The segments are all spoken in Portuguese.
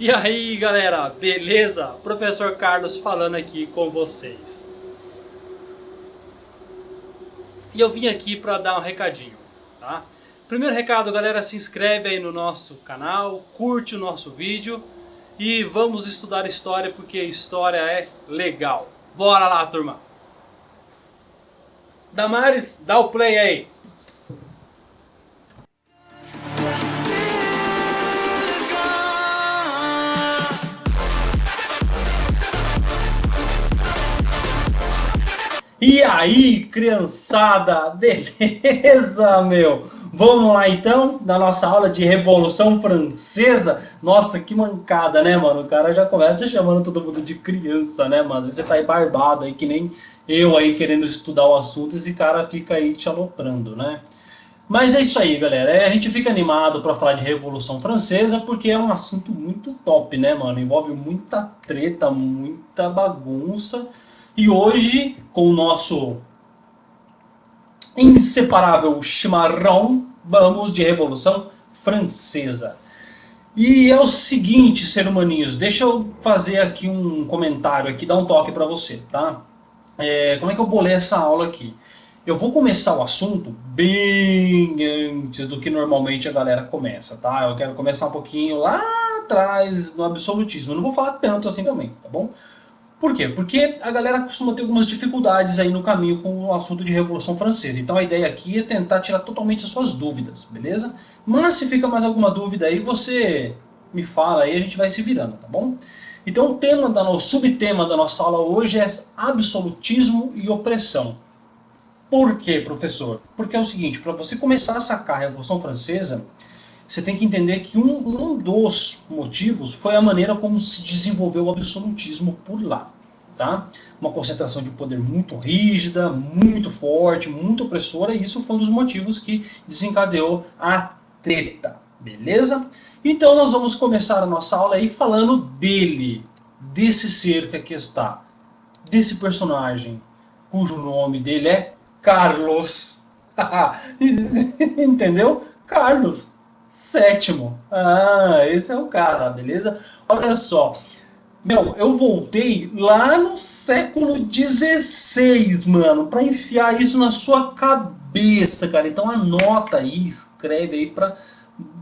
E aí galera, beleza? Professor Carlos falando aqui com vocês. E eu vim aqui para dar um recadinho, tá? Primeiro recado, galera, se inscreve aí no nosso canal, curte o nosso vídeo e vamos estudar história porque história é legal. Bora lá, turma! Damares, dá o play aí! E aí, criançada, beleza, meu? Vamos lá então, na nossa aula de Revolução Francesa. Nossa, que mancada, né, mano? O cara já começa chamando todo mundo de criança, né, mano? Você tá aí barbado aí, que nem eu aí querendo estudar o assunto, esse cara fica aí te aloprando, né? Mas é isso aí, galera. A gente fica animado para falar de Revolução Francesa porque é um assunto muito top, né, mano? Envolve muita treta, muita bagunça. E hoje, com o nosso inseparável chimarrão, vamos de Revolução Francesa. E é o seguinte, ser humaninhos, deixa eu fazer aqui um comentário aqui, dar um toque para você, tá? Como é que eu bolei essa aula aqui? Eu vou começar o assunto bem antes do que normalmente a galera começa, tá? Eu quero começar um pouquinho lá atrás no absolutismo. Eu não vou falar tanto assim também, tá bom? Por quê? Porque a galera costuma ter algumas dificuldades aí no caminho com o assunto de Revolução Francesa. Então a ideia aqui é tentar tirar totalmente as suas dúvidas, beleza? Mas se fica mais alguma dúvida aí, você me fala aí, a gente vai se virando, tá bom? Então o subtema da nossa aula hoje é absolutismo e opressão. Por quê, professor? Porque é o seguinte, para você começar a sacar a Revolução Francesa, você tem que entender que um dos motivos foi a maneira como se desenvolveu o absolutismo por lá. Tá? Uma concentração de poder muito rígida, muito forte, muito opressora, e isso foi um dos motivos que desencadeou a treta. Beleza? Então nós vamos começar a nossa aula aí falando dele, desse ser que aqui está, desse personagem, cujo nome dele é Carlos. Entendeu? Carlos. Sétimo. Ah, esse é o cara, beleza? Olha só. Meu, eu voltei lá no século XVI, mano, pra enfiar isso na sua cabeça, cara. Então anota aí, escreve aí pra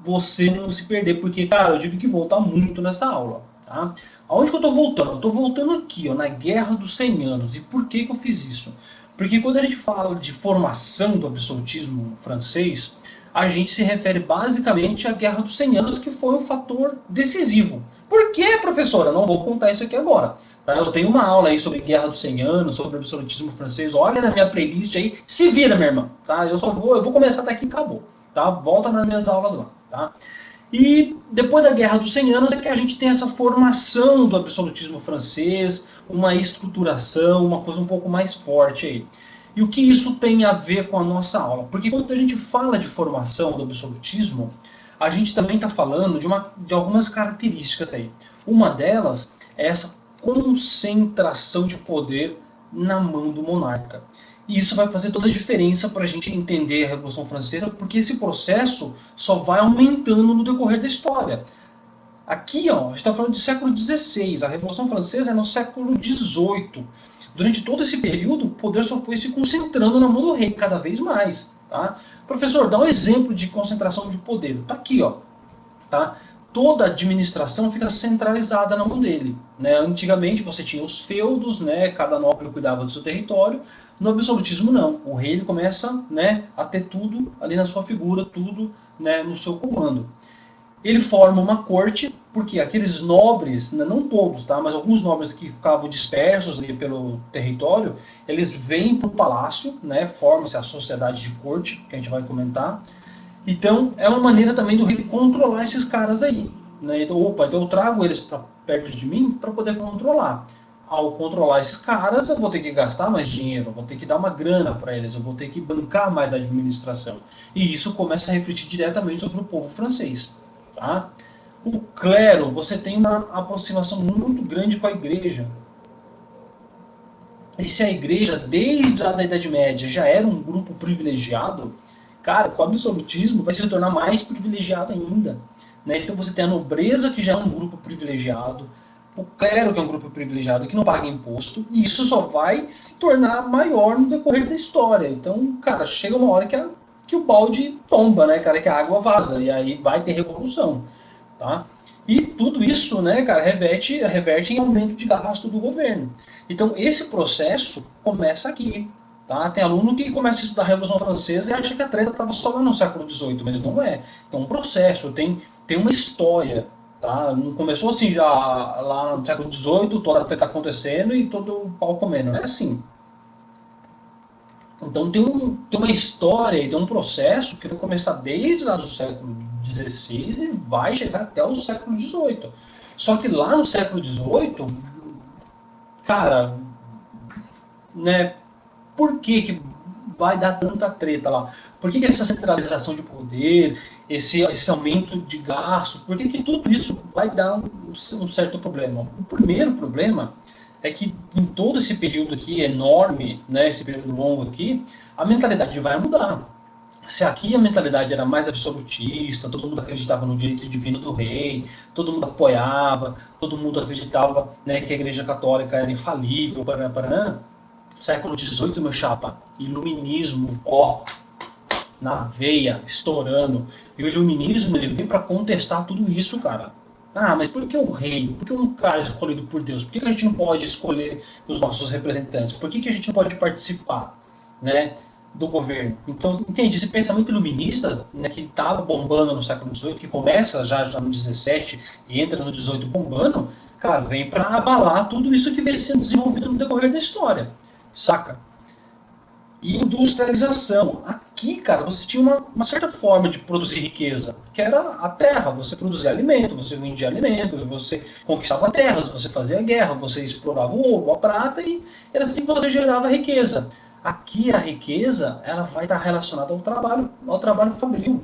você não se perder, porque, cara, eu tive que voltar muito nessa aula, tá? Aonde que eu tô voltando? Eu tô voltando aqui, ó, na Guerra dos 100 Anos. E por que que eu fiz isso? Porque quando a gente fala de formação do absolutismo francês, a gente se refere basicamente à Guerra dos 100 Anos, que foi um fator decisivo. Por que, professora? Não vou contar isso aqui agora. Tá? Eu tenho uma aula aí sobre Guerra dos 100 Anos, sobre o absolutismo francês. Olha na minha playlist aí, se vira, minha irmã. Tá? Eu vou começar até aqui e acabou. Tá? Volta nas minhas aulas lá. Tá? E depois da Guerra dos 100 Anos é que a gente tem essa formação do absolutismo francês, uma estruturação, uma coisa um pouco mais forte aí. E o que isso tem a ver com a nossa aula? Porque quando a gente fala de formação do absolutismo, a gente também está falando de algumas características aí. Uma delas é essa concentração de poder na mão do monarca. E isso vai fazer toda a diferença para a gente entender a Revolução Francesa, porque esse processo só vai aumentando no decorrer da história. Aqui, ó, a gente está falando de século XVI, a Revolução Francesa é no século XVIII. Durante todo esse período, o poder só foi se concentrando na mão do rei, cada vez mais. Tá? Professor, dá um exemplo de concentração de poder. Está aqui, ó. Tá? Toda a administração fica centralizada na mão dele. Né? Antigamente você tinha os feudos, né? Cada nobre cuidava do seu território. No absolutismo não. O rei ele começa, né, a ter tudo ali na sua figura, tudo, né, no seu comando. Ele forma uma corte, porque aqueles nobres, não todos, tá, mas alguns nobres que ficavam dispersos ali pelo território, eles vêm para o palácio, né, forma-se a sociedade de corte, que a gente vai comentar. Então, é uma maneira também do rei controlar esses caras aí. Né? Então eu trago eles para perto de mim para poder controlar. Ao controlar esses caras, eu vou ter que gastar mais dinheiro, eu vou ter que dar uma grana para eles, eu vou ter que bancar mais a administração. E isso começa a refletir diretamente sobre o povo francês. Tá? O clero, você tem uma aproximação muito grande com a igreja. E se a igreja, desde a Idade Média, já era um grupo privilegiado, cara, com o absolutismo vai se tornar mais privilegiado ainda. né? Então você tem a nobreza, que já é um grupo privilegiado, o clero, que é um grupo privilegiado, que não paga imposto, e isso só vai se tornar maior no decorrer da história. Então, cara, chega uma hora que o balde tomba, né, cara, que a água vaza, e aí vai ter revolução, tá? E tudo isso, né, cara, reverte em aumento de gasto do governo. Então, esse processo começa aqui, tá? Tem aluno que começa a estudar a Revolução Francesa e acha que a treta estava só lá no século XVIII, mas não é. Tem um processo, tem uma história, tá? Não começou assim já lá no século XVIII, toda a treta acontecendo e todo o pau comendo. Não é assim. Então tem uma história e tem um processo que vai começar desde lá do século XVI e vai chegar até o século XVIII. Só que lá no século XVIII, cara, né, por que vai dar tanta treta lá? Por que essa centralização de poder, esse aumento de gasto, por que tudo isso vai dar um certo problema? O primeiro problema é que em todo esse período aqui enorme, né, esse período longo aqui, a mentalidade vai mudar. Se aqui a mentalidade era mais absolutista, todo mundo acreditava no direito divino do rei, todo mundo apoiava, todo mundo acreditava, né, que a Igreja Católica era infalível, século XVIII, meu chapa, iluminismo, ó, na veia, estourando. E o iluminismo, ele vem para contestar tudo isso, cara. Ah, mas por que o rei? Por que um cara escolhido por Deus? Por que a gente não pode escolher os nossos representantes? Por que a gente não pode participar, né, do governo? Então, entende? Esse pensamento iluminista, né, que estava bombando no século XVIII, que começa já no XVII e entra no XVIII bombando, cara, vem para abalar tudo isso que vem sendo desenvolvido no decorrer da história, saca? E industrialização. Aqui, cara, você tinha uma certa forma de produzir riqueza, que era a terra. Você produzia alimento, você vendia alimento, você conquistava terras, você fazia guerra, você explorava o ouro, a prata, e era assim que você gerava riqueza. Aqui a riqueza, ela vai estar relacionada ao trabalho fabril.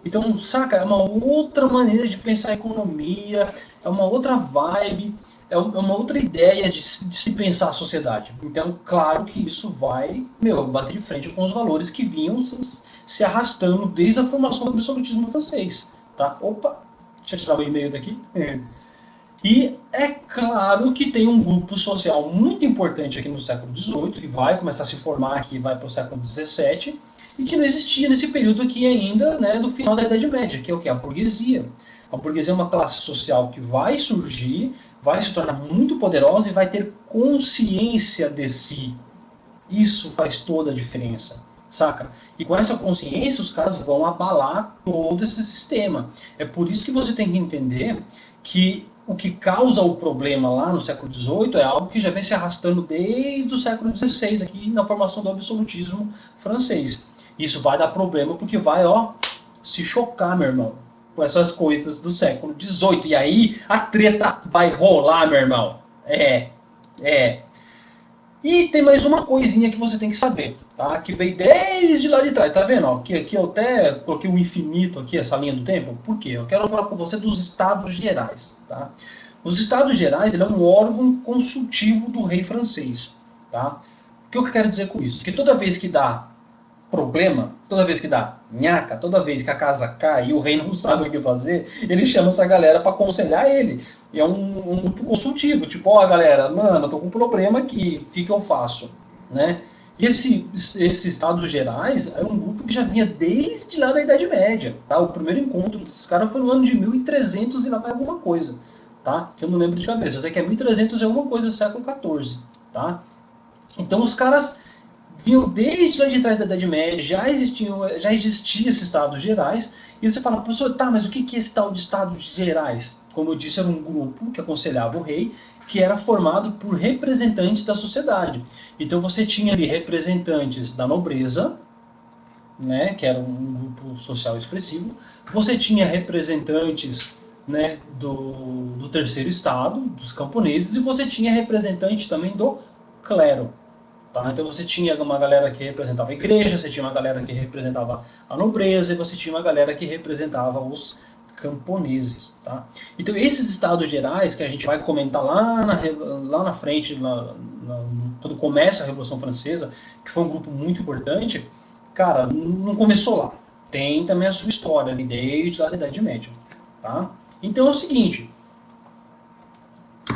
Então, saca, é uma outra maneira de pensar a economia, é uma outra vibe, é uma outra ideia de se pensar a sociedade. Então, claro que isso vai, bater de frente com os valores que vinham se arrastando desde a formação do absolutismo francês. Tá? Opa, deixa eu tirar o e-mail daqui. E é claro que tem um grupo social muito importante aqui no século XVIII, que vai começar a se formar aqui, vai para o século XVII, e que não existia nesse período aqui ainda, né, do final da Idade Média, que é o que? A burguesia. A burguesia é uma classe social que vai surgir, vai se tornar muito poderosa e vai ter consciência de si. Isso faz toda a diferença, saca? E com essa consciência os caras vão abalar todo esse sistema. É por isso que você tem que entender que o que causa o problema lá no século XVIII é algo que já vem se arrastando desde o século XVI, aqui na formação do absolutismo francês. Isso vai dar problema porque vai, se chocar, meu irmão, com essas coisas do século XVIII. E aí a treta vai rolar, meu irmão. E tem mais uma coisinha que você tem que saber, tá? Que veio desde lá de trás, tá vendo? Aqui eu até coloquei um infinito aqui, essa linha do tempo. Por quê? Eu quero falar com você dos Estados Gerais, tá? Os Estados Gerais, ele é um órgão consultivo do rei francês, tá? O que eu quero dizer com isso? Que toda vez que dá problema, toda vez que dá nhaca, toda vez que a casa cai e o rei não sabe o que fazer, ele chama essa galera para aconselhar ele. E é um grupo consultivo, tipo, galera, mano, eu tô com um problema aqui, o que eu faço? Né? E esse Estados Gerais é um grupo que já vinha desde lá da Idade Média. Tá? O primeiro encontro desses caras foi no ano de 1300 e lá vai alguma coisa. Tá? Que eu não lembro de cabeça, eu sei que é 1300 e alguma coisa do século XIV. Tá? Então os caras vinham desde lá de trás da Idade Média, já existia esses Estados Gerais, e você fala, professor, tá, mas o que é esse tal de Estados Gerais? Como eu disse, era um grupo que aconselhava o rei, que era formado por representantes da sociedade. Então você tinha ali representantes da nobreza, né, que era um grupo social expressivo, você tinha representantes, né, do terceiro estado, dos camponeses, e você tinha representante também do clero. Tá? Então você tinha uma galera que representava a igreja, você tinha uma galera que representava a nobreza, e você tinha uma galera que representava os camponeses. Tá? Então esses estados gerais, que a gente vai comentar lá na frente, quando começa a Revolução Francesa, que foi um grupo muito importante, cara, não começou lá. Tem também a sua história ali, desde lá da Idade Média. tá? Então é o seguinte,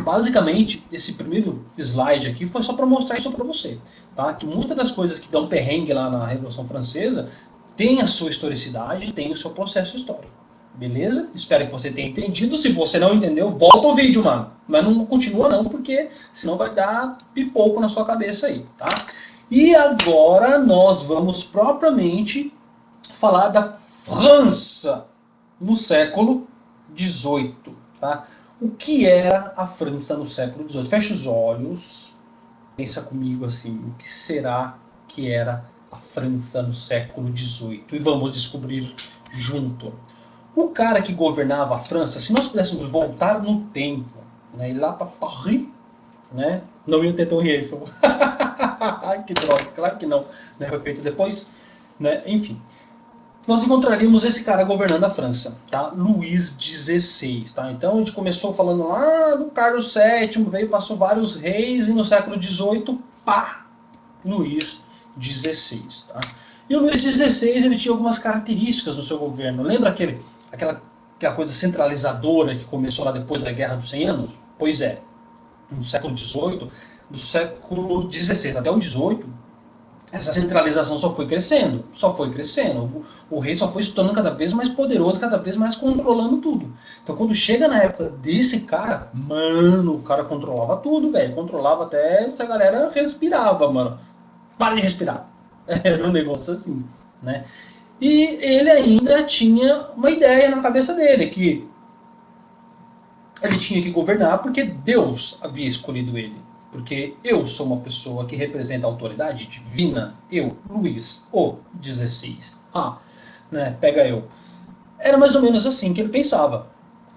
basicamente, esse primeiro slide aqui foi só para mostrar isso para você, tá? Que muitas das coisas que dão perrengue lá na Revolução Francesa tem a sua historicidade, tem o seu processo histórico. Beleza? Espero que você tenha entendido. Se você não entendeu, volta o vídeo, mano. Mas não continua não, porque senão vai dar pipoco na sua cabeça aí, tá? E agora nós vamos propriamente falar da França no século XVIII, tá? O que era a França no século XVIII? Fecha os olhos, pensa comigo assim, o que será que era a França no século XVIII? E vamos descobrir junto. O cara que governava a França, se nós pudéssemos voltar no tempo, né, ir lá para Paris, né, não ia ter Torre Eiffel. Que droga, claro que não, né, foi feito depois, né, enfim. Nós encontraríamos esse cara governando a França, tá? Luís XVI, tá? Então a gente começou falando lá do Carlos VII, veio, passou vários reis e no século XVIII, pá, Luís XVI, tá? E o Luís XVI ele tinha algumas características no seu governo. Lembra aquela coisa centralizadora que começou lá depois da Guerra dos 100 Anos? Pois é, no século XVIII, do século XVI até o XVIII, essa centralização só foi crescendo, O rei só foi se tornando cada vez mais poderoso, cada vez mais controlando tudo. Então quando chega na época desse cara, mano, o cara controlava tudo, velho. Controlava até se a galera respirava, mano. Para de respirar. Era um negócio assim, né? E ele ainda tinha uma ideia na cabeça dele, que ele tinha que governar porque Deus havia escolhido ele. Porque eu sou uma pessoa que representa a autoridade divina. Eu, Luís, o 16. Né, pega eu. Era mais ou menos assim que ele pensava.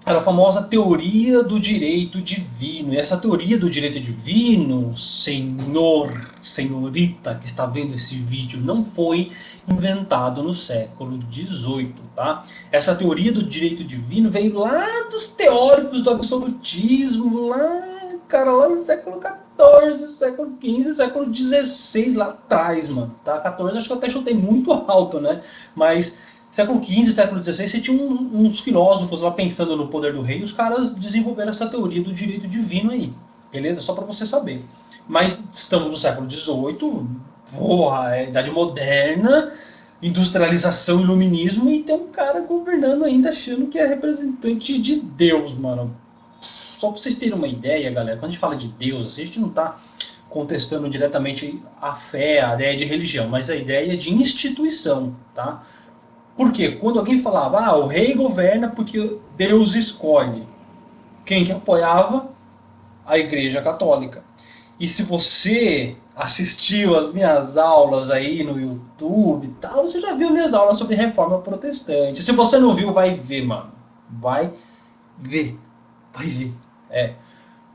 Era a famosa teoria do direito divino. E essa teoria do direito divino, senhorita que está vendo esse vídeo, não foi inventado no século XVIII, tá? Essa teoria do direito divino veio lá dos teóricos do absolutismo, lá no século XIV, século XV, século XVI, lá atrás, mano. Tá? 14 acho que eu até chutei muito alto, né? Mas século XV, século XVI, você tinha uns filósofos lá pensando no poder do rei, e os caras desenvolveram essa teoria do direito divino aí. Beleza? Só para você saber. Mas estamos no século XVIII, porra, é Idade Moderna, industrialização, iluminismo, e tem um cara governando ainda achando que é representante de Deus, mano. Só para vocês terem uma ideia, galera, quando a gente fala de Deus, assim, a gente não está contestando diretamente a fé, a ideia de religião, mas a ideia de instituição, tá? Por quê? Quando alguém falava, o rei governa porque Deus escolhe, quem que apoiava? A Igreja Católica. E se você assistiu as minhas aulas aí no YouTube e tal, você já viu minhas aulas sobre reforma protestante. Se você não viu, vai ver, mano. Vai ver.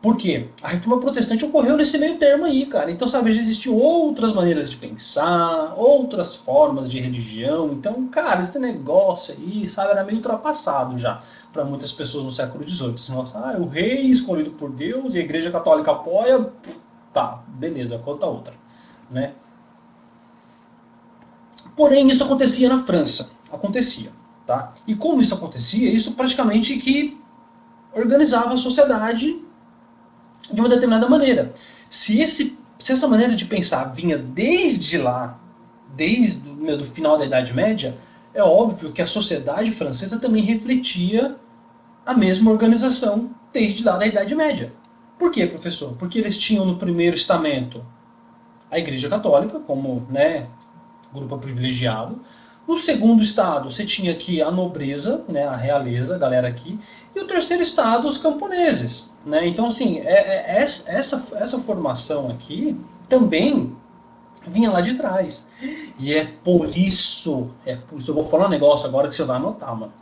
Por quê? A reforma protestante ocorreu nesse meio termo aí, cara. Então, sabe, já existiam outras maneiras de pensar, outras formas de religião. Então, cara, esse negócio aí, sabe, era meio ultrapassado já para muitas pessoas no século XVIII. Nossa, o rei escolhido por Deus e a Igreja Católica apoia, tá, beleza, conta outra, né? Porém, isso acontecia na França. Acontecia, tá? E como isso acontecia, isso praticamente que organizava a sociedade de uma determinada maneira. Se essa maneira de pensar vinha desde lá, desde o final da Idade Média, é óbvio que a sociedade francesa também refletia a mesma organização desde lá da Idade Média. Por quê, professor? Porque eles tinham no primeiro estamento a Igreja Católica, como, né, grupo privilegiado. No segundo estado, você tinha aqui a nobreza, né, a realeza, a galera aqui. E o terceiro estado, os camponeses. Né? Então, assim, essa formação aqui também vinha lá de trás. E é por isso, eu vou falar um negócio agora que você vai anotar, mano.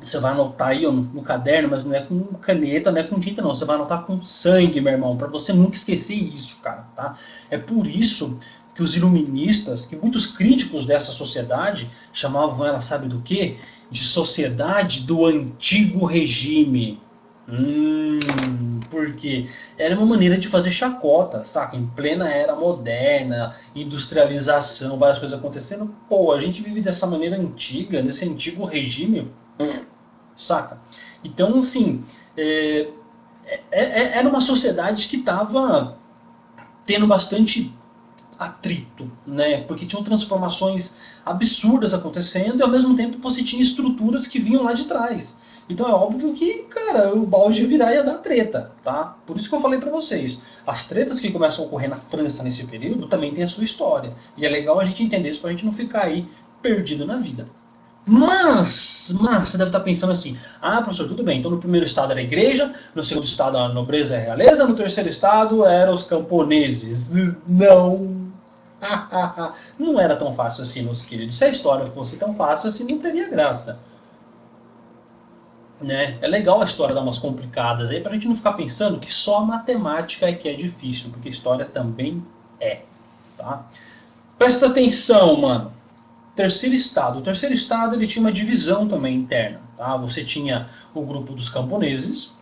Você vai anotar aí ó, no caderno, mas não é com caneta, não é com tinta, não. Você vai anotar com sangue, meu irmão, para você nunca esquecer isso, cara, tá? É por isso que os iluministas, que muitos críticos dessa sociedade chamavam ela, sabe do quê? De sociedade do antigo regime. Porque era uma maneira de fazer chacota, saca? Em plena era moderna, industrialização, várias coisas acontecendo. Pô, a gente vive dessa maneira antiga, nesse antigo regime. Saca? Então, assim, era uma sociedade que estava tendo bastante atrito, né? Porque tinham transformações absurdas acontecendo e ao mesmo tempo você tinha estruturas que vinham lá de trás. Então é óbvio que, cara, o balde ia virar e ia dar treta, tá? Por isso que eu falei pra vocês, as tretas que começam a ocorrer na França nesse período também tem a sua história. E é legal a gente entender isso pra gente não ficar aí perdido na vida. Mas, você deve estar pensando assim, ah, professor, tudo bem, então no primeiro estado era a igreja, no segundo estado a nobreza e a realeza, no terceiro estado eram os camponeses. Não. Não era tão fácil assim, meus queridos. Se a história fosse tão fácil assim, não teria graça. Né? É legal a história dar umas complicadas aí, pra gente não ficar pensando que só a matemática é que é difícil, porque história também é. Tá? Presta atenção, mano. Terceiro estado. O terceiro estado ele tinha uma divisão também interna. Tá? Você tinha o grupo dos camponeses,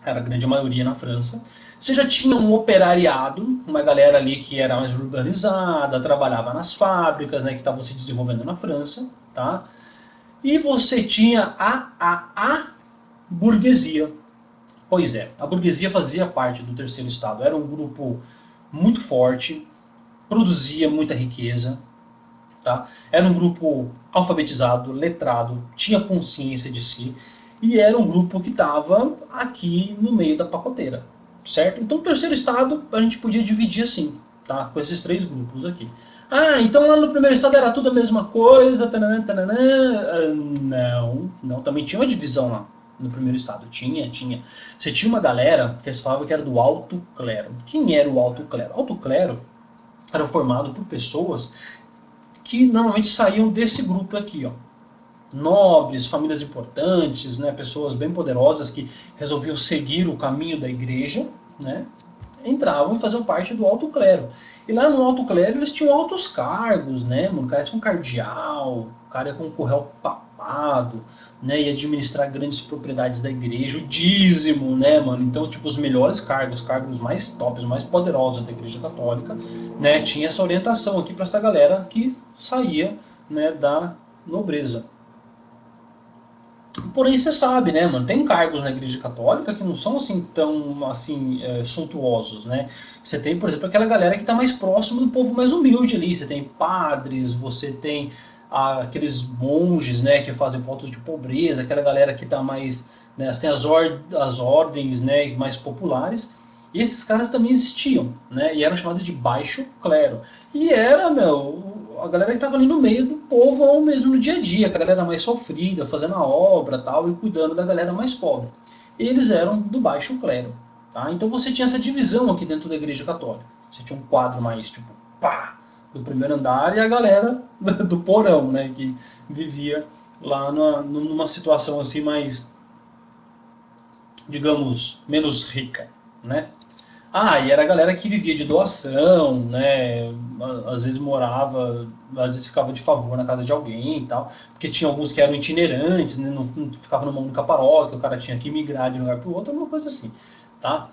era a grande maioria na França. Você já tinha um operariado, uma galera ali que era mais organizada, trabalhava nas fábricas, né, que estavam se desenvolvendo na França. Tá? E você tinha a burguesia. Pois é, a burguesia fazia parte do terceiro estado. Era um grupo muito forte, produzia muita riqueza. Tá? Era um grupo alfabetizado, letrado, tinha consciência de si e era um grupo que estava aqui no meio da pacoteira, certo? Então o terceiro estado a gente podia dividir assim, tá? Com esses três grupos aqui. Ah, então lá no primeiro estado era tudo a mesma coisa, tananã, tananã. Não, também tinha uma divisão lá no primeiro estado, tinha. Você tinha uma galera que eles falavam que era do alto clero. Quem era o alto clero? O alto clero era formado por pessoas que normalmente saíam desse grupo aqui, ó. Nobres, famílias importantes, né, pessoas bem poderosas que resolviam seguir o caminho da igreja, né, entravam e faziam parte do alto clero. E lá no alto clero eles tinham altos cargos, né, mano, o cara ia ser um cardeal, o cara ia concorrer ao papado, né, ia administrar grandes propriedades da igreja, o dízimo, né, mano, então, tipo, os melhores cargos, os cargos mais tops, mais poderosos da igreja católica, né, tinha essa orientação aqui para essa galera que saía, né, da nobreza. Porém, você sabe, né, mano, tem cargos na Igreja Católica que não são assim tão assim suntuosos, né? Você tem, por exemplo, aquela galera que está mais próximo do povo mais humilde ali. Você tem padres, você tem aqueles monges, né, que fazem votos de pobreza, aquela galera que está mais, né, tem as ordens, né, mais populares. E esses caras também existiam, né? E eram chamados de baixo clero. E era, a galera que estava ali no meio do povo ou mesmo no dia a dia, a galera mais sofrida, fazendo a obra tal, e cuidando da galera mais pobre. Eles eram do baixo clero. Tá? Então você tinha essa divisão aqui dentro da igreja católica. Você tinha um quadro mais tipo, pá, do primeiro andar e a galera do porão, né, que vivia lá numa situação assim mais, digamos, menos rica, né? E era a galera que vivia de doação, né? Às vezes morava, às vezes ficava de favor na casa de alguém e tal. Porque tinha alguns que eram itinerantes, né? Não ficava numa única paróquia, o cara tinha que migrar de um lugar para o outro, uma coisa assim, tá?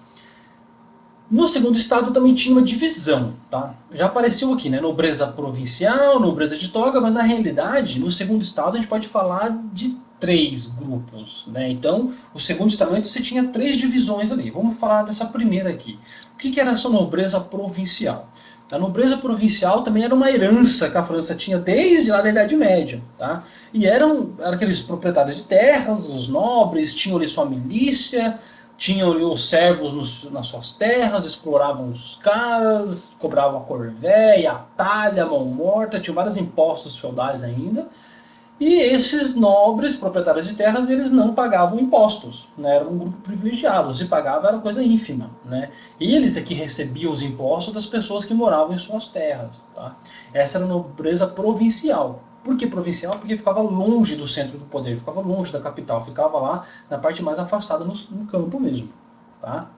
No segundo estado também tinha uma divisão, tá? Já apareceu aqui, né? Nobreza provincial, nobreza de toga, mas na realidade, no segundo estado a gente pode falar de três grupos, né? Então, o segundo estamento você tinha três divisões ali. Vamos falar dessa primeira aqui. O que era essa nobreza provincial? A nobreza provincial também era uma herança que a França tinha desde lá da Idade Média, tá? E eram aqueles proprietários de terras, os nobres, tinham ali sua milícia, tinham ali os servos nas suas terras, exploravam os caras, cobravam a corvéia, a talha, a mão morta, tinham vários impostos feudais ainda. E esses nobres proprietários de terras, eles não pagavam impostos, né? Era um grupo privilegiado, se pagava era coisa ínfima, né? Eles é que recebiam os impostos das pessoas que moravam em suas terras, tá? Essa era a nobreza provincial. Por que provincial? Porque ficava longe do centro do poder, ficava longe da capital, ficava lá na parte mais afastada no campo mesmo, tá?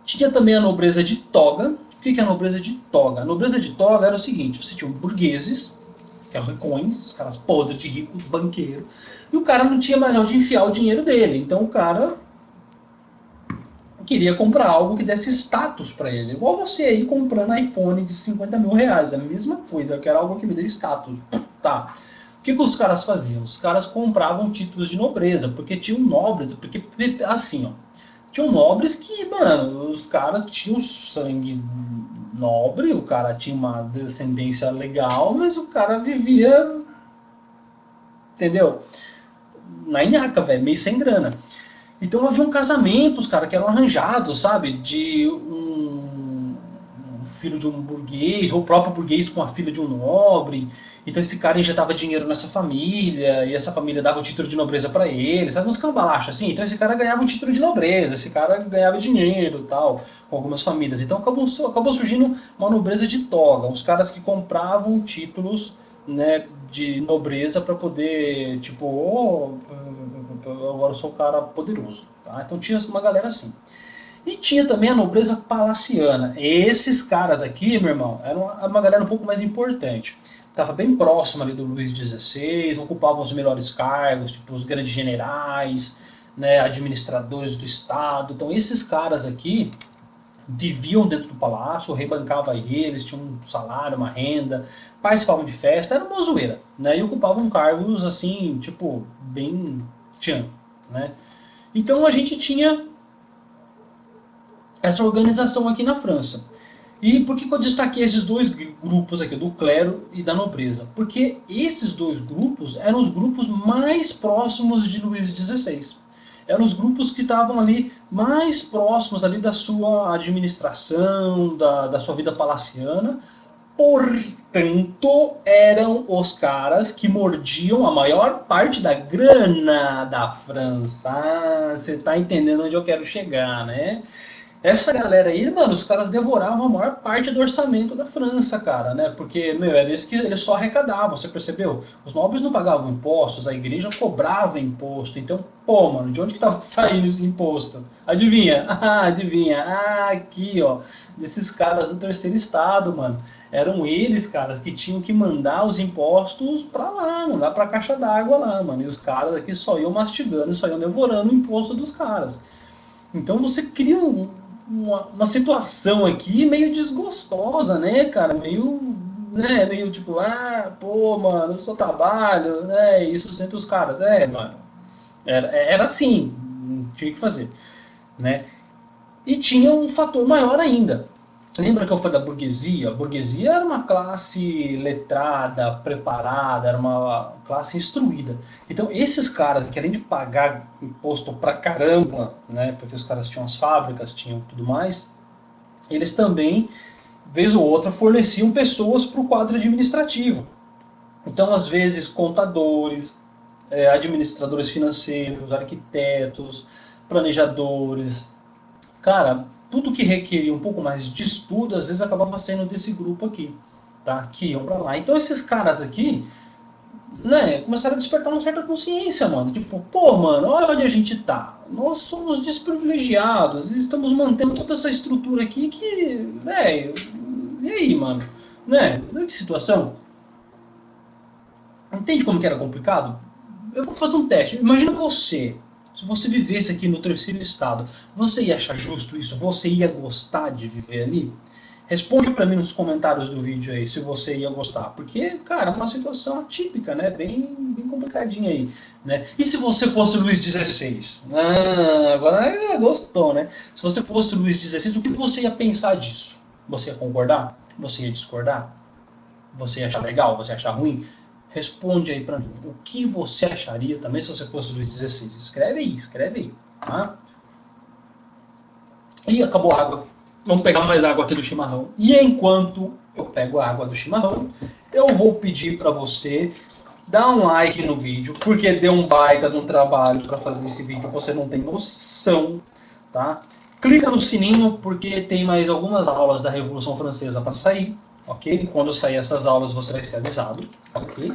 Tinha também a nobreza de toga. O que é a nobreza de toga? A nobreza de toga era o seguinte, você tinha burgueses, que eram ricões, os caras podres de rico, banqueiro, e o cara não tinha mais onde enfiar o dinheiro dele, então o cara queria comprar algo que desse status para ele, igual você aí comprando iPhone de 50 mil reais, a mesma coisa, eu quero algo que me dê status, tá? O que os caras faziam? Os caras compravam títulos de nobreza, porque tinham nobres, porque assim, ó, tinham nobres que, mano, os caras tinham sangue nobre, o cara tinha uma descendência legal, mas o cara vivia, entendeu? Na nhaca, velho, meio sem grana. Então havia casamentos, cara, que eram arranjados, sabe? De um filho de um burguês, ou o próprio burguês com a filha de um nobre. Então esse cara injetava dinheiro nessa família, e essa família dava o título de nobreza para ele, sabe? Uns cambalachos assim. Então esse cara ganhava um título de nobreza, esse cara ganhava dinheiro tal, com algumas famílias. Então acabou surgindo uma nobreza de toga, uns caras que compravam títulos, né, de nobreza para poder, tipo, oh, agora eu sou um cara poderoso. Tá? Então tinha uma galera assim. E tinha também a nobreza palaciana. Esses caras aqui, meu irmão, eram uma galera um pouco mais importante. Estava bem próximo ali do Luís XVI, ocupavam os melhores cargos, tipo os grandes generais, né, administradores do Estado. Então esses caras aqui viviam dentro do palácio, o rei bancava eles, tinham um salário, uma renda, participavam de festa, era uma zoeira, né, e ocupavam cargos assim, tipo, bem tchan, né. Então a gente tinha essa organização aqui na França. E por que eu destaquei esses dois grupos aqui, do clero e da nobreza? Porque esses dois grupos eram os grupos mais próximos de Luís XVI. Eram os grupos que estavam ali mais próximos ali da sua administração, da sua vida palaciana. Portanto, eram os caras que mordiam a maior parte da grana da França. Ah, você está entendendo onde eu quero chegar, né? Essa galera aí, mano, os caras devoravam a maior parte do orçamento da França, cara, né? Porque, meu, era isso que eles só arrecadavam, você percebeu? Os nobres não pagavam impostos, a igreja cobrava imposto. Então, pô, mano, de onde que tava saindo esse imposto? Adivinha? Ah, adivinha? Ah, aqui, ó, desses caras do terceiro estado, mano. Eram eles, caras, que tinham que mandar os impostos pra lá, mandar pra caixa d'água lá, mano. E os caras aqui só iam mastigando, só iam devorando o imposto dos caras. Então você cria uma situação aqui meio desgostosa, né, cara? Meio tipo, ah, pô, mano, eu só trabalho, né? Isso sustenta os caras. É, mano. Era assim, tinha que fazer, né? E tinha um fator maior ainda. Lembra que eu falei da burguesia? A burguesia era uma classe letrada, preparada, era uma classe instruída. Então, esses caras que além de pagar imposto pra caramba, né, porque os caras tinham as fábricas, tinham tudo mais, eles também, vez ou outra, forneciam pessoas para o quadro administrativo. Então, às vezes, contadores, administradores financeiros, arquitetos, planejadores. Cara, tudo que requeria um pouco mais de estudo, às vezes acabava saindo desse grupo aqui, tá? Que iam pra lá. Então esses caras aqui, né, começaram a despertar uma certa consciência, mano. Tipo, pô, mano, olha onde a gente tá. Nós somos desprivilegiados e estamos mantendo toda essa estrutura aqui que, velho, e aí, mano? Né? Que situação? Entende como que era complicado? Eu vou fazer um teste. Imagina você. Se você vivesse aqui no terceiro estado, você ia achar justo isso? Você ia gostar de viver ali? Responde para mim nos comentários do vídeo aí se você ia gostar. Porque, cara, é uma situação atípica, né? Bem complicadinha aí, né? E se você fosse Luís XVI? Ah, agora gostou, né? Se você fosse Luís XVI, o que você ia pensar disso? Você ia concordar? Você ia discordar? Você ia achar legal? Você ia achar ruim? Responde aí pra mim. O que você acharia também se você fosse Luís XVI? Escreve aí, tá? E acabou a água. Vamos pegar mais água aqui do chimarrão. E enquanto eu pego a água do chimarrão, eu vou pedir pra você dar um like no vídeo, porque deu um baita de um trabalho pra fazer esse vídeo, você não tem noção, tá? Clica no sininho, porque tem mais algumas aulas da Revolução Francesa pra sair. Ok? Quando sair essas aulas você vai ser avisado, ok?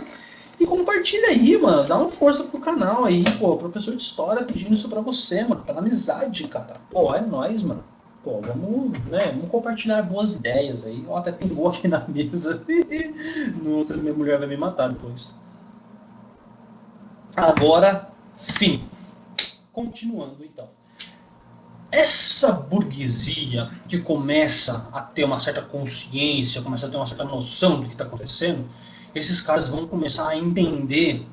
E compartilha aí, mano, dá uma força pro canal aí, pô, professor de história pedindo isso pra você, mano, pela amizade, cara. Pô, é nóis, mano. Pô, vamos compartilhar boas ideias aí. Ó, até pingou aqui na mesa. Nossa, minha mulher vai me matar depois. Agora, sim. Continuando, então. Essa burguesia que começa a ter uma certa consciência, começa a ter uma certa noção do que está acontecendo, esses caras vão começar a entender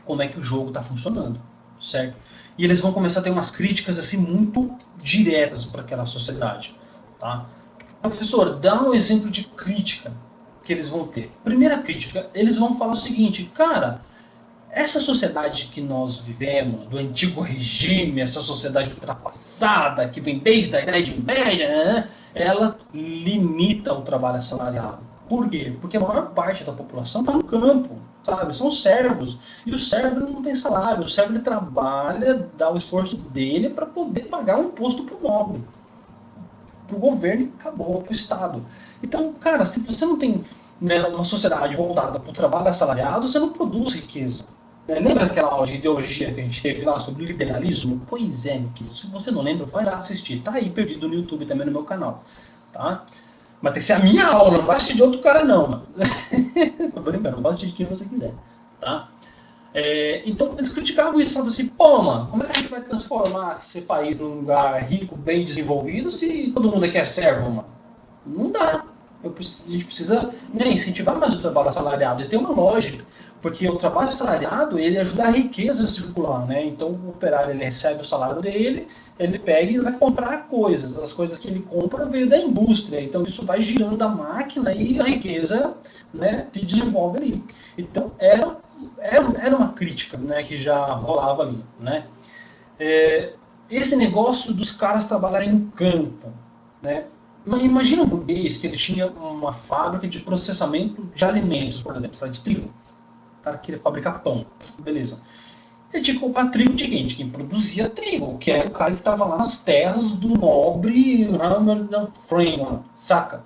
como é que o jogo está funcionando, certo? E eles vão começar a ter umas críticas assim muito diretas para aquela sociedade, tá? Professor, dá um exemplo de crítica que eles vão ter. Primeira crítica, eles vão falar o seguinte, cara, essa sociedade que nós vivemos, do antigo regime, essa sociedade ultrapassada, que vem desde a Idade Média, né, ela limita o trabalho assalariado. Por quê? Porque a maior parte da população está no campo, sabe? São servos. E o servo não tem salário. O servo ele trabalha, dá o esforço dele para poder pagar um imposto para o nobre, para o governo e acabou, para o Estado. Então, cara, se você não tem, né, uma sociedade voltada para o trabalho assalariado, você não produz riqueza. Lembra aquela aula de ideologia que a gente teve lá sobre liberalismo? Pois é, meu querido. Se você não lembra, vai lá assistir. Tá aí perdido no YouTube também no meu canal. Tá? Mas tem que ser a minha aula, não vai assistir de outro cara não, mano. Não pode assistir de quem você quiser. Tá? Então eles criticavam isso, falavam assim, pô, mano, como é que a gente vai transformar esse país num lugar rico, bem desenvolvido, se todo mundo aqui é servo, mano? Não dá. A gente precisa, né, incentivar mais o trabalho assalariado e ter uma lógica, porque o trabalho assalariado ele ajuda a riqueza a circular, né? Então o operário ele recebe o salário dele, ele pega e vai comprar coisas, as coisas que ele compra veio da indústria, então isso vai girando a máquina e a riqueza, né, se desenvolve ali. Então era uma crítica, né, que já rolava ali, né? Esse negócio dos caras trabalharem no campo, né? Imagina um burguês que ele tinha uma fábrica de processamento de alimentos, por exemplo, de trigo. O cara queria fabricar pão, beleza. Ele tinha que comprar trigo de quem produzia trigo, que era o cara que estava lá nas terras do nobre Hammer Freeman, saca?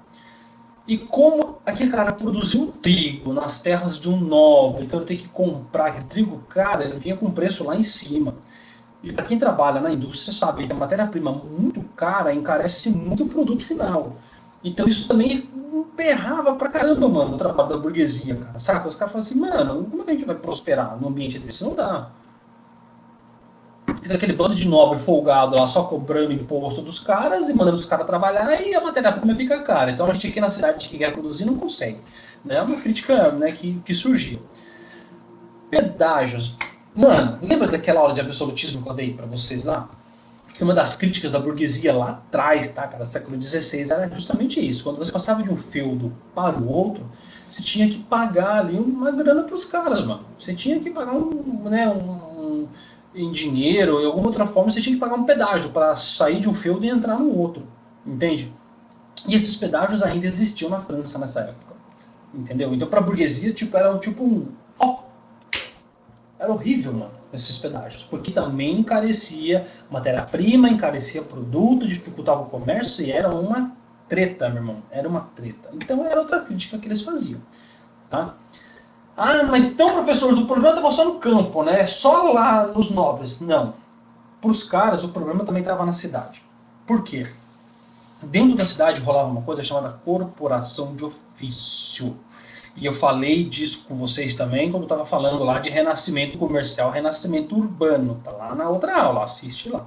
E como aquele cara produziu trigo nas terras de um nobre, então ele tem que comprar aquele trigo, cara, ele vinha com preço lá em cima. E para quem trabalha na indústria sabe que a matéria-prima muito cara encarece muito o produto final. Então isso também emperrava pra caramba, mano, o trabalho da burguesia, cara. Saca? Os caras falam assim, mano, como é que a gente vai prosperar num ambiente desse? Não dá. Fica aquele bando de nobre folgado lá, só cobrando imposto dos caras e mandando os caras trabalhar e a matéria-prima fica cara. Então a gente aqui na cidade que quer produzir não consegue. É uma crítica, né, que surgiu. Pedágios. Mano, lembra daquela aula de absolutismo que eu dei pra vocês lá? Que uma das críticas da burguesia lá atrás, tá, cara, século XVI, era justamente isso. Quando você passava de um feudo para o outro, você tinha que pagar ali uma grana pros caras, mano. Você tinha que pagar em dinheiro ou de alguma outra forma, você tinha que pagar um pedágio para sair de um feudo e entrar no outro, entende? E esses pedágios ainda existiam na França nessa época, entendeu? Então pra burguesia, era horrível, mano, esses pedágios, porque também encarecia matéria-prima, encarecia produto, dificultava o comércio e era uma treta, meu irmão, era uma treta. Então era outra crítica que eles faziam, tá? Ah, mas então, professor, o problema estava só no campo, né? Só lá nos nobres. Não. Para os caras, o problema também estava na cidade. Por quê? Dentro da cidade rolava uma coisa chamada corporação de ofício. E eu falei disso com vocês também, quando eu estava falando lá de renascimento comercial, renascimento urbano. Tá lá na outra aula, assiste lá.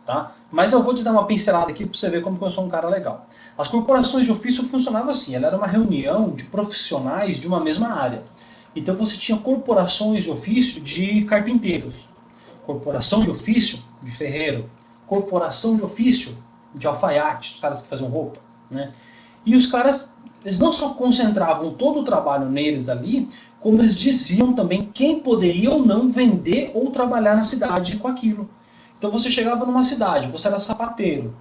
Tá? Mas eu vou te dar uma pincelada aqui para você ver como eu sou um cara legal. As corporações de ofício funcionavam assim. Ela era uma reunião de profissionais de uma mesma área. Então você tinha corporações de ofício de carpinteiros, corporação de ofício de ferreiro, corporação de ofício de alfaiate, os caras que faziam roupa, né? E os caras, eles não só concentravam todo o trabalho neles ali, como eles diziam também quem poderia ou não vender ou trabalhar na cidade com aquilo. Então você chegava numa cidade, você era sapateiro,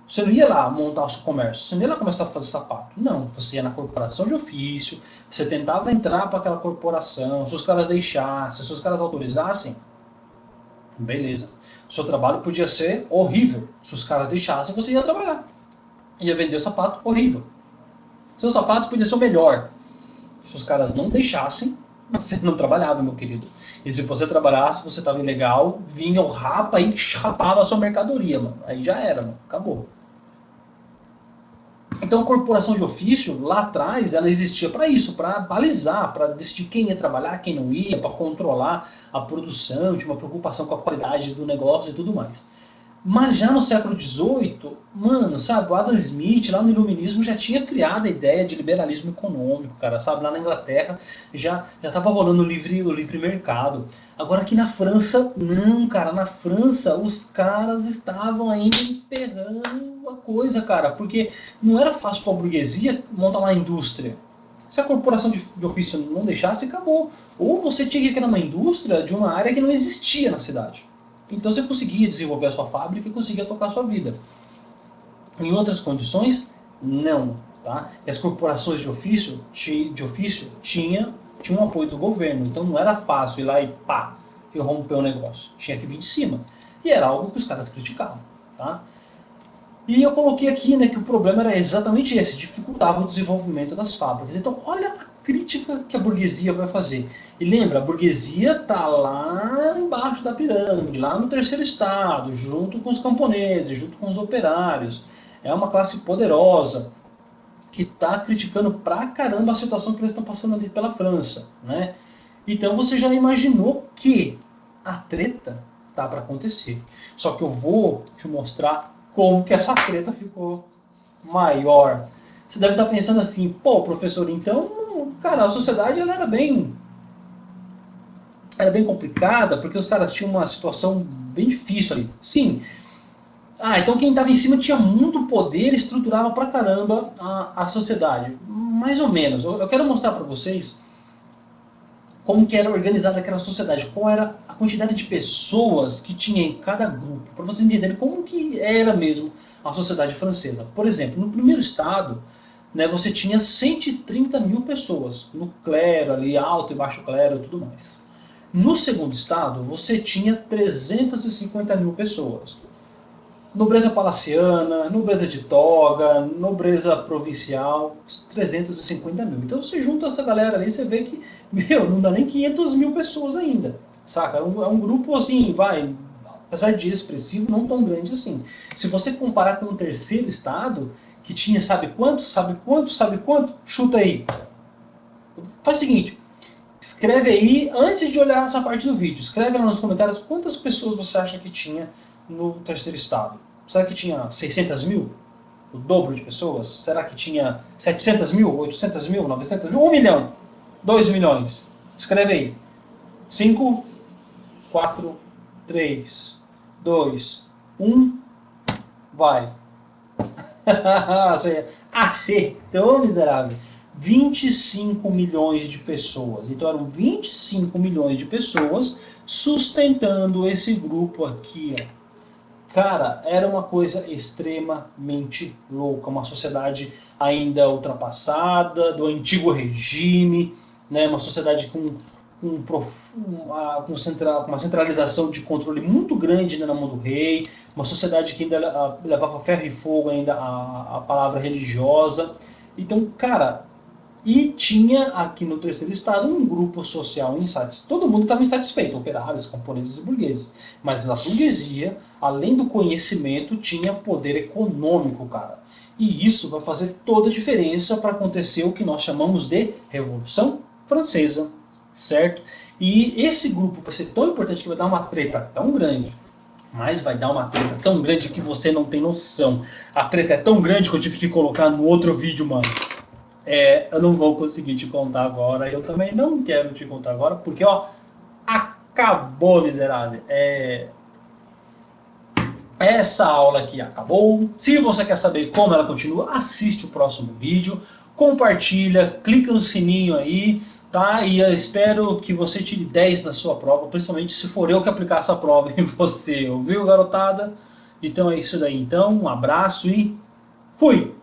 você não ia lá montar o seu comércio, você não ia lá começar a fazer sapato. Não, você ia na corporação de ofício, você tentava entrar para aquela corporação, se os caras deixassem, se os caras autorizassem, beleza. O seu trabalho podia ser horrível. Se os caras deixassem, você ia trabalhar. Ia vender o sapato horrível. Seu sapato podia ser o melhor. Se os caras não deixassem, você não trabalhava, meu querido. E se você trabalhasse, você estava ilegal, vinha o rapa e chapava a sua mercadoria, mano. Aí já era, mano. Acabou. Então a corporação de ofício, lá atrás, ela existia para isso, para balizar, para decidir quem ia trabalhar, quem não ia, para controlar a produção, tinha uma preocupação com a qualidade do negócio e tudo mais. Mas já no século XVIII, mano, sabe, o Adam Smith, lá no Iluminismo, já tinha criado a ideia de liberalismo econômico, cara, sabe? Lá na Inglaterra já estava rolando o livre mercado. Agora aqui na França, não, cara, na França os caras estavam ainda emperrando a coisa, cara, porque não era fácil para a burguesia montar uma indústria. Se a corporação de ofício não deixasse, acabou. Ou você tinha que criar uma indústria de uma área que não existia na cidade. Então você conseguia desenvolver a sua fábrica e conseguia tocar a sua vida. Em outras condições, não. Tá? E as corporações de ofício tinham um apoio do governo. Então não era fácil ir lá e pá, que romper o negócio. Tinha que vir de cima. E era algo que os caras criticavam. Tá? E eu coloquei aqui, né, que o problema era exatamente esse, dificultava o desenvolvimento das fábricas. Então, olha a crítica que a burguesia vai fazer. E lembra, a burguesia está lá embaixo da pirâmide, lá no terceiro estado, junto com os camponeses, junto com os operários. É uma classe poderosa que está criticando pra caramba a situação que eles estão passando ali pela França, né? Então você já imaginou que a treta tá para acontecer. Só que eu vou te mostrar como que essa treta ficou maior. Você deve estar pensando assim, pô, professor, então, cara, a sociedade ela era bem complicada, porque os caras tinham uma situação bem difícil ali. Sim. Ah, então quem estava em cima tinha muito poder e estruturava pra caramba a sociedade. Mais ou menos. Eu quero mostrar para vocês como que era organizada aquela sociedade, qual era a quantidade de pessoas que tinha em cada grupo, para vocês entenderem como que era mesmo a sociedade francesa. Por exemplo, no primeiro estado, né, você tinha 130 mil pessoas, no clero ali, alto e baixo clero e tudo mais. No segundo estado, você tinha 350 mil pessoas. Nobreza palaciana, nobreza de toga, nobreza provincial, 350 mil. Então você junta essa galera ali, você vê que, meu, não dá nem 500 mil pessoas ainda, saca? É um grupo assim, vai, apesar de expressivo, não tão grande assim. Se você comparar com o terceiro estado, que tinha sabe quanto, chuta aí. Faz o seguinte, escreve aí, antes de olhar essa parte do vídeo, escreve lá nos comentários quantas pessoas você acha que tinha no terceiro estado. Será que tinha 600 mil? O dobro de pessoas? Será que tinha 700 mil, 800 mil, 900 mil? 1 milhão? 2 milhões? Escreve aí. 5, 4, 3, 2, 1, vai. Acertou, miserável. 25 milhões de pessoas. Então eram 25 milhões de pessoas sustentando esse grupo aqui, ó. Cara, era uma coisa extremamente louca, uma sociedade ainda ultrapassada, do antigo regime, né? Uma sociedade com uma centralização de controle muito grande, né, na mão do rei, uma sociedade que ainda levava ferro e fogo ainda a palavra religiosa. Então, cara, e tinha aqui no terceiro estado um grupo social insatisfeito. Todo mundo estava insatisfeito, operários, camponeses e burgueses. Mas a burguesia, além do conhecimento, tinha poder econômico, cara. E isso vai fazer toda a diferença para acontecer o que nós chamamos de Revolução Francesa, certo? E esse grupo vai ser tão importante que vai dar uma treta tão grande, mas vai dar uma treta tão grande que você não tem noção. A treta é tão grande que eu tive que colocar no outro vídeo, mano. Eu não vou conseguir te contar agora. Eu também não quero te contar agora, porque, ó, acabou, miserável. Essa aula aqui acabou. Se você quer saber como ela continua, assiste o próximo vídeo, compartilha, clica no sininho aí, tá? E eu espero que você tire 10 na sua prova, principalmente se for eu que aplicar essa prova em você, ouviu, garotada? Então é isso daí. Então, um abraço e fui!